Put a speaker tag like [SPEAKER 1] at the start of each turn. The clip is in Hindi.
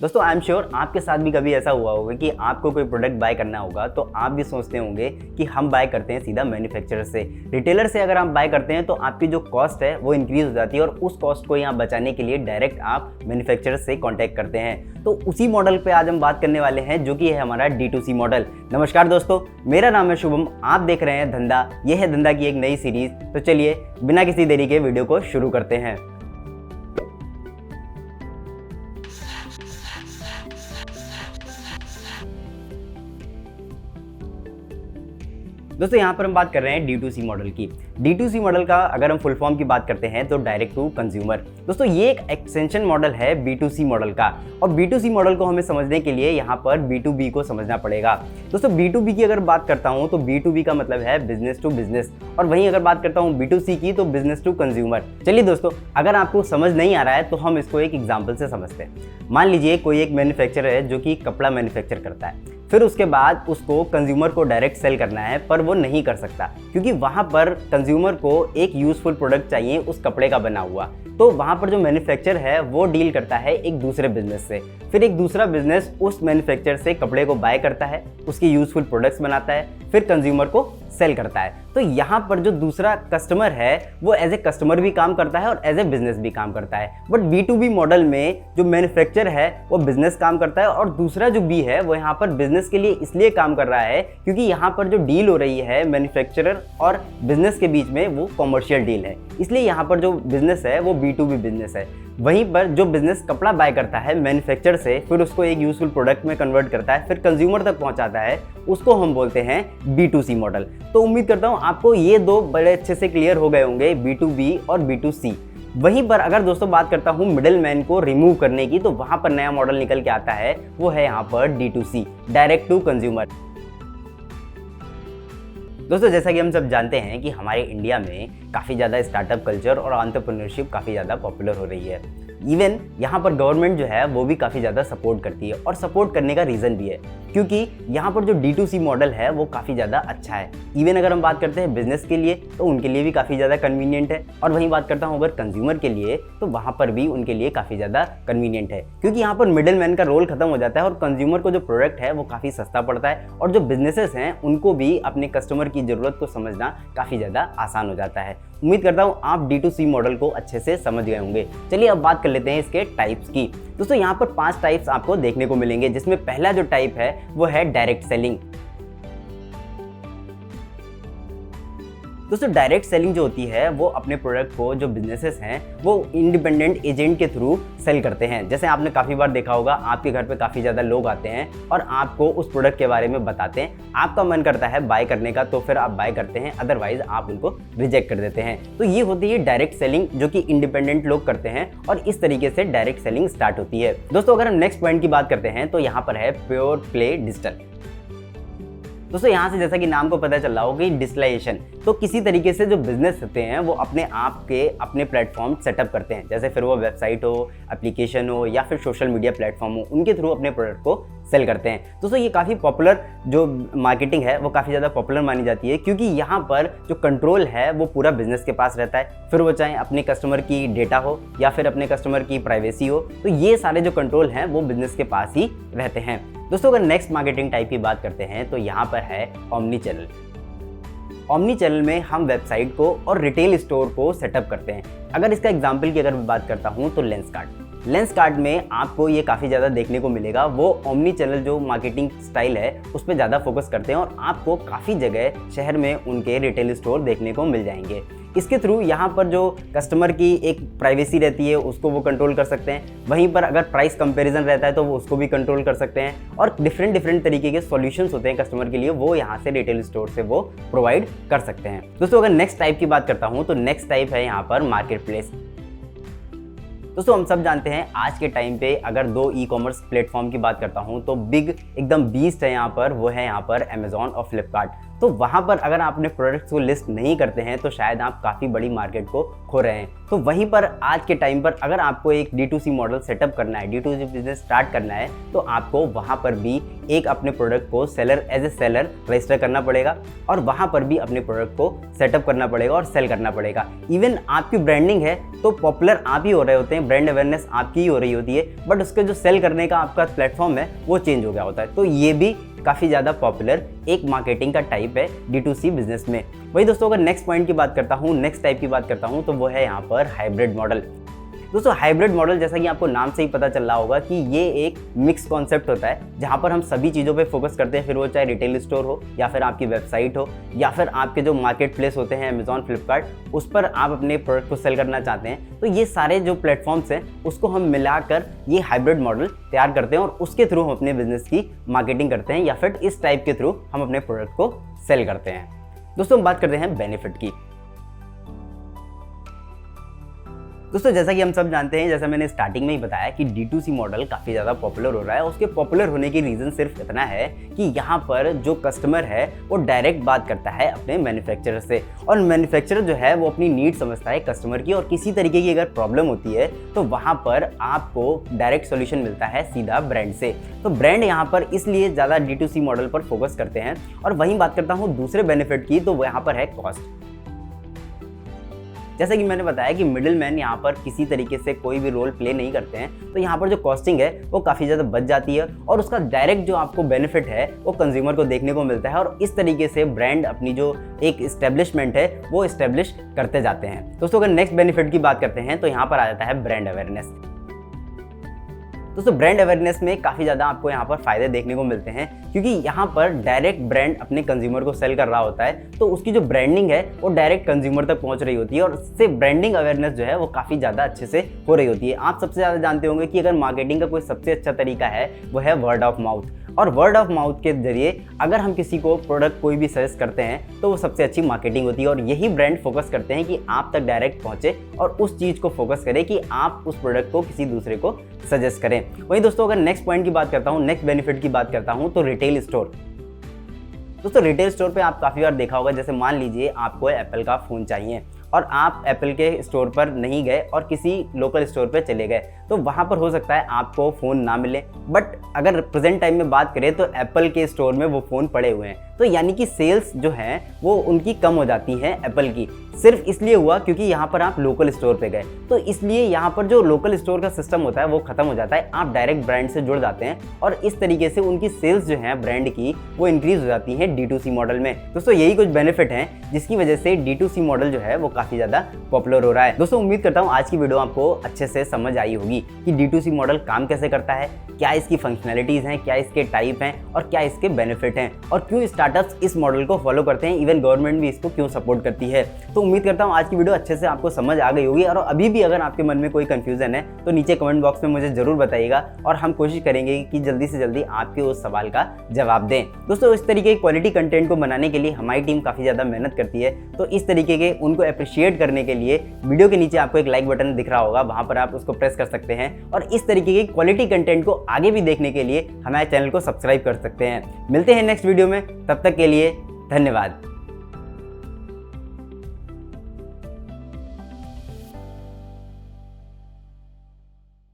[SPEAKER 1] दोस्तों आई एम श्योर आपके साथ भी कभी ऐसा हुआ होगा कि आपको कोई प्रोडक्ट बाय करना होगा तो आप भी सोचते होंगे कि हम बाय करते हैं सीधा मैन्युफैक्चरर से। रिटेलर से अगर आप बाय करते हैं तो आपकी जो कॉस्ट है वो इंक्रीज हो जाती है और उस कॉस्ट को यहाँ बचाने के लिए डायरेक्ट आप मैन्युफैक्चरर से कॉन्टैक्ट करते हैं। तो उसी मॉडल पे आज हम बात करने वाले हैं जो कि है हमारा D2C मॉडल। नमस्कार दोस्तों, मेरा नाम है शुभम, आप देख रहे हैं धंधा। यह है धंधा की एक नई सीरीज। तो चलिए बिना किसी देरी के वीडियो को शुरू करते हैं। दोस्तों यहाँ पर हम बात कर रहे हैं D2C मॉडल की। D2C मॉडल का अगर हम फुल फॉर्म की बात करते हैं तो डायरेक्ट टू कंज्यूमर। दोस्तों ये एक एक्सटेंशन मॉडल है B2C मॉडल का, और B2C मॉडल को हमें समझने के लिए यहाँ पर B2B को समझना पड़ेगा। दोस्तों B2B की अगर बात करता हूँ तो B2B का मतलब है बिजनेस टू बिजनेस, और वहीं अगर बात करता हूँ B2C की तो बिजनेस टू कंज्यूमर। चलिए दोस्तों, अगर आपको समझ नहीं आ रहा है तो हम इसको एक एग्जाम्पल से समझते हैं। मान लीजिए कोई एक मैन्युफैक्चरर है जो कि कपड़ा मैन्युफैक्चर करता है, फिर उसके बाद उसको कंज्यूमर को डायरेक्ट सेल करना है, पर वो नहीं कर सकता क्योंकि वहाँ पर कंज्यूमर को एक यूजफुल प्रोडक्ट चाहिए उस कपड़े का बना हुआ। तो वहाँ पर जो मैन्युफैक्चरर है वो डील करता है एक दूसरे बिजनेस से, फिर एक दूसरा बिजनेस उस मैन्युफैक्चरर से कपड़े को बाय करता है, उसकी यूजफुल प्रोडक्ट्स बनाता है, फिर कंज्यूमर को सेल करता है। तो यहाँ पर जो दूसरा कस्टमर है वो एज ए कस्टमर भी काम करता है और एज ए बिजनेस भी काम करता है। बट B2B मॉडल में जो मैन्युफैक्चरर है वो बिजनेस काम करता है और दूसरा जो B है वो यहाँ पर बिजनेस के लिए इसलिए काम कर रहा है क्योंकि यहाँ पर जो डील हो रही है मैन्युफैक्चरर और बिजनेस के बीच में वो कॉमर्शियल डील है, इसलिए यहाँ पर जो बिजनेस है वो B2B बिजनेस है। वहीं पर जो बिजनेस कपड़ा बाय करता है मैन्युफैक्चरर से, फिर उसको एक यूजफुल प्रोडक्ट में कन्वर्ट करता है, फिर कंज्यूमर तक पहुंचाता है, उसको हम बोलते हैं B2C मॉडल। तो उम्मीद करता हूं आपको ये दो बड़े अच्छे से क्लियर हो गए होंगे, B2B और B2C। वहीं पर अगर दोस्तों बात करता हूं मिडिल मैन को रिमूव करने की, तो वहां पर नया मॉडल निकल के आता है, वो है यहाँ पर D2C, डायरेक्ट टू कंज्यूमर। दोस्तों जैसा कि हम सब जानते हैं कि हमारे इंडिया में काफ़ी ज़्यादा स्टार्टअप कल्चर और एंटरप्रेन्योरशिप काफ़ी ज़्यादा पॉपुलर हो रही है। इवन यहाँ पर गवर्नमेंट जो है वो भी काफ़ी ज़्यादा सपोर्ट करती है, और सपोर्ट करने का रीज़न भी है क्योंकि यहाँ पर जो D2C मॉडल है वो काफ़ी ज़्यादा अच्छा है। इवन अगर हम बात करते हैं बिजनेस के लिए तो उनके लिए भी काफ़ी ज़्यादा कन्वीनियंट है, और वहीं बात करता हूँ अगर कंज्यूमर के लिए तो वहाँ पर भी उनके लिए काफ़ी ज़्यादा कन्वीनियंट है क्योंकि यहाँ पर मिडिल मैन का रोल खत्म हो जाता है और कंज्यूमर को जो प्रोडक्ट है वो काफ़ी सस्ता पड़ता है, और जो बिजनेसेस हैं उनको भी अपने कस्टमर की ज़रूरत को समझना काफ़ी ज़्यादा आसान हो जाता है। उम्मीद करता हूँ आप D2C मॉडल को अच्छे से समझ गए होंगे। चलिए अब बात कर लेते हैं इसके टाइप्स की। दोस्तों यहाँ पर 5 टाइप्स आपको देखने को मिलेंगे, जिसमें पहला जो टाइप है वो है डायरेक्ट सेलिंग। दोस्तों डायरेक्ट सेलिंग जो होती है वो अपने प्रोडक्ट को जो बिजनेसेस हैं वो इंडिपेंडेंट एजेंट के थ्रू सेल करते हैं। जैसे आपने काफ़ी बार देखा होगा, आपके घर पे काफ़ी ज़्यादा लोग आते हैं और आपको उस प्रोडक्ट के बारे में बताते हैं, आपका मन करता है बाय करने का तो फिर आप बाय करते हैं, अदरवाइज आप उनको रिजेक्ट कर देते हैं। तो ये होती है डायरेक्ट सेलिंग जो कि इंडिपेंडेंट लोग करते हैं, और इस तरीके से डायरेक्ट सेलिंग स्टार्ट होती है। दोस्तों अगर हम नेक्स्ट पॉइंट की बात करते हैं तो यहाँ पर है प्योर प्ले डिजिटल। दोस्तों यहाँ से जैसा कि नाम को पता चल रहा हो कि डिजिटलाइजेशन, तो किसी तरीके से जो बिजनेस होते हैं वो अपने आप के अपने प्लेटफॉर्म सेटअप करते हैं, जैसे फिर वो वेबसाइट हो, एप्लीकेशन हो या फिर सोशल मीडिया प्लेटफॉर्म हो, उनके थ्रू अपने प्रोडक्ट को सेल करते हैं। दोस्तों ये काफ़ी पॉपुलर जो मार्केटिंग है वो काफ़ी ज़्यादा पॉपुलर मानी जाती है क्योंकि यहाँ पर जो कंट्रोल है वो पूरा बिजनेस के पास रहता है, फिर वो चाहे अपने कस्टमर की डेटा हो या फिर अपने कस्टमर की प्राइवेसी हो, तो ये सारे जो कंट्रोल हैं वो बिजनेस के पास ही रहते हैं। दोस्तों अगर नेक्स्ट मार्केटिंग टाइप की बात करते हैं तो यहाँ पर है ओमनी चैनल। ओमनी चैनल में हम वेबसाइट को और रिटेल स्टोर को सेटअप करते हैं। अगर इसका एग्जांपल की अगर मैं बात करता हूँ तो लेंसकार्ट में आपको ये काफ़ी ज़्यादा देखने को मिलेगा। वो ओमनी चैनल जो मार्केटिंग स्टाइल है उस पर ज़्यादा फोकस करते हैं और आपको काफ़ी जगह शहर में उनके रिटेल स्टोर देखने को मिल जाएंगे। इसके थ्रू यहाँ पर जो कस्टमर की एक प्राइवेसी रहती है उसको वो कंट्रोल कर सकते हैं, वहीं पर अगर प्राइस कंपैरिजन रहता है तो वो उसको भी कंट्रोल कर सकते हैं, और डिफरेंट तरीके के सॉल्यूशंस होते हैं कस्टमर के लिए, वो यहाँ से रिटेल स्टोर से वो प्रोवाइड कर सकते हैं। दोस्तों अगर नेक्स्ट टाइप की बात करता हूँ तो नेक्स्ट टाइप है यहाँ पर मार्केट प्लेस। दोस्तों हम सब जानते हैं आज के टाइम पे अगर 2 ई-कॉमर्स प्लेटफॉर्म की बात करता हूं तो बिग एकदम बीस्ट है यहाँ पर, वो है यहाँ पर अमेजॉन और फ्लिपकार्ट। तो वहाँ पर अगर आप अपने प्रोडक्ट्स को लिस्ट नहीं करते हैं तो शायद आप काफ़ी बड़ी मार्केट को खो रहे हैं। तो वहीं पर आज के टाइम पर अगर आपको एक D2C मॉडल सेटअप करना है, D2C बिजनेस स्टार्ट करना है, तो आपको वहाँ पर भी एक अपने प्रोडक्ट को एज ए सेलर रजिस्टर करना पड़ेगा और वहाँ पर भी अपने प्रोडक्ट को सेटअप करना पड़ेगा और सेल करना पड़ेगा। इवन आपकी ब्रांडिंग है तो पॉपुलर आप ही हो रहे होते हैं, ब्रांड अवेयरनेस आपकी ही हो रही होती है, बट उसके जो सेल करने का आपका प्लेटफॉर्म है वो चेंज हो गया होता है। तो ये भी काफ़ी ज़्यादा पॉपुलर एक मार्केटिंग का टाइप है D2C बिजनेस में। वही दोस्तों अगर नेक्स्ट पॉइंट की बात करता हूँ, नेक्स्ट टाइप की बात करता हूँ, तो वो है यहाँ पर हाइब्रिड मॉडल। दोस्तों हाइब्रिड मॉडल जैसा कि आपको नाम से ही पता चल रहा होगा कि ये एक मिक्स कॉन्सेप्ट होता है जहाँ पर हम सभी चीज़ों पे फोकस करते हैं, फिर वो चाहे रिटेल स्टोर हो या फिर आपकी वेबसाइट हो या फिर आपके जो मार्केट प्लेस होते हैं अमेजॉन, फ्लिपकार्ट, उस पर आप अपने प्रोडक्ट को सेल करना चाहते हैं। तो ये सारे जो प्लेटफॉर्म्स हैं उसको हम मिलाकर ये हाइब्रिड मॉडल तैयार करते हैं और उसके थ्रू हम अपने बिजनेस की मार्केटिंग करते हैं या फिर इस टाइप के थ्रू हम अपने प्रोडक्ट को सेल करते हैं। दोस्तों हम बात करते हैं बेनिफिट की। दोस्तों जैसा कि हम सब जानते हैं, जैसा मैंने स्टार्टिंग में ही बताया कि D2C मॉडल काफ़ी ज़्यादा पॉपुलर हो रहा है। उसके पॉपुलर होने की रीज़न सिर्फ इतना है कि यहाँ पर जो कस्टमर है वो डायरेक्ट बात करता है अपने मैन्युफैक्चरर से और मैन्युफैक्चरर जो है वो अपनी नीड समझता है कस्टमर की और किसी तरीके की अगर प्रॉब्लम होती है तो वहाँ पर आपको डायरेक्ट सोल्यूशन मिलता है सीधा ब्रांड से। तो ब्रांड यहाँ पर इसलिए ज़्यादा D2C मॉडल पर फोकस करते हैं। और वहीं बात करता हूँ दूसरे बेनिफिट की, तो वो यहाँ पर है कॉस्ट। जैसा कि मैंने बताया कि मिडिल मैन यहाँ पर किसी तरीके से कोई भी रोल प्ले नहीं करते हैं, तो यहाँ पर जो कॉस्टिंग है वो काफ़ी ज़्यादा बच जाती है और उसका डायरेक्ट जो आपको बेनिफिट है वो कंज्यूमर को देखने को मिलता है और इस तरीके से ब्रांड अपनी जो एक इस्टेब्लिशमेंट है वो इस्टेब्लिश करते जाते हैं। दोस्तों अगर नेक्स्ट बेनिफिट की बात करते हैं तो यहाँ पर आ जाता है ब्रांड अवेयरनेस। दोस्तों ब्रांड अवेयरनेस में काफ़ी ज़्यादा आपको यहाँ पर फ़ायदे देखने को मिलते हैं क्योंकि यहाँ पर डायरेक्ट ब्रांड अपने कंज्यूमर को सेल कर रहा होता है, तो उसकी जो ब्रांडिंग है वो डायरेक्ट कंज्यूमर तक पहुँच रही होती है और उससे ब्रांडिंग अवेयरनेस जो है वो काफ़ी ज़्यादा अच्छे से हो रही होती है। आप सबसे ज़्यादा जानते होंगे कि अगर मार्केटिंग का कोई सबसे अच्छा तरीका है वो है वर्ड ऑफ माउथ, और वर्ड ऑफ माउथ के जरिए अगर हम किसी को प्रोडक्ट कोई भी सजेस्ट करते हैं तो वो सबसे अच्छी मार्केटिंग होती है और यही ब्रांड फोकस करते हैं कि आप तक डायरेक्ट पहुंचे और उस चीज़ को फोकस करें कि आप उस प्रोडक्ट को किसी दूसरे को सजेस्ट करें। वहीं दोस्तों अगर नेक्स्ट पॉइंट की बात करता हूँ, नेक्स्ट बेनिफिट की बात करता हूँ, तो रिटेल स्टोर। दोस्तों रिटेल स्टोर पे आप काफ़ी बार देखा होगा, जैसे मान लीजिए आपको एप्पल का फ़ोन चाहिए और आप एप्पल के स्टोर पर नहीं गए और किसी लोकल स्टोर पर चले गए, तो वहाँ पर हो सकता है आपको फ़ोन ना मिले, बट अगर प्रेजेंट टाइम में बात करें तो एप्पल के स्टोर में वो फ़ोन पड़े हुए हैं। तो यानी कि सेल्स जो हैं वो उनकी कम हो जाती हैं एप्पल की, सिर्फ इसलिए हुआ क्योंकि यहाँ पर आप लोकल स्टोर पे गए। तो इसलिए यहाँ पर जो लोकल स्टोर का सिस्टम होता है वो खत्म हो जाता है, आप डायरेक्ट ब्रांड से जुड़ जाते हैं और इस तरीके से उनकी सेल्स जो है ब्रांड की वो इंक्रीज हो जाती है D2C मॉडल में। दोस्तों यही कुछ बेनिफिट हैं जिसकी वजह से D2C मॉडल जो है वो काफ़ी ज़्यादा पॉपुलर हो रहा है। दोस्तों उम्मीद करता हूँ आज की वीडियो आपको अच्छे से समझ आई होगी कि D2C मॉडल काम कैसे करता है, क्या इसकी फंक्शनैलिटीज़ हैं, क्या इसके टाइप हैं और क्या इसके बेनिफिट हैं और क्यों स्टार्टअप्स इस मॉडल को फॉलो करते हैं, इवन गवर्नमेंट भी इसको क्यों सपोर्ट करती है। तो उम्मीद करता हूँ आज की वीडियो अच्छे से आपको समझ आ गई होगी और अभी भी अगर आपके मन में कोई कंफ्यूजन है तो नीचे कमेंट बॉक्स में मुझे ज़रूर बताइएगा और हम कोशिश करेंगे कि जल्दी से जल्दी आपके उस सवाल का जवाब दें। दोस्तों इस तरीके के क्वालिटी कंटेंट को बनाने के लिए हमारी टीम काफ़ी ज़्यादा मेहनत करती है, तो इस तरीके के उनको अप्रिशिएट करने के लिए वीडियो के नीचे आपको एक लाइक बटन दिख रहा होगा, वहाँ पर आप उसको प्रेस कर सकते हैं और इस तरीके के क्वालिटी कंटेंट को आगे भी देखने के लिए हमारे चैनल को सब्सक्राइब कर सकते हैं। मिलते हैं नेक्स्ट वीडियो में, तब तक के लिए धन्यवाद।